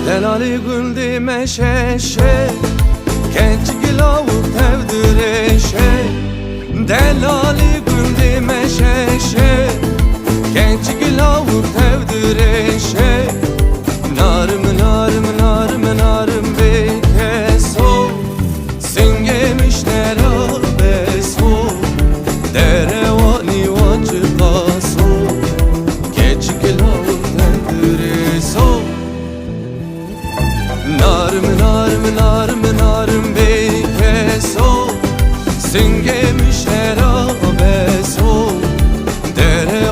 Delali güldü meşeşe, genç gilavu tevdireşe. Delali güldü meşeşe, genç gilavu tevdireşe. Narım narım narım narım bekeso, singemiş nerabeso. Derevani vacı kaso, genç gilavu tevdireşo. Narım narım narım narım bekeso, singemiş nerabeso.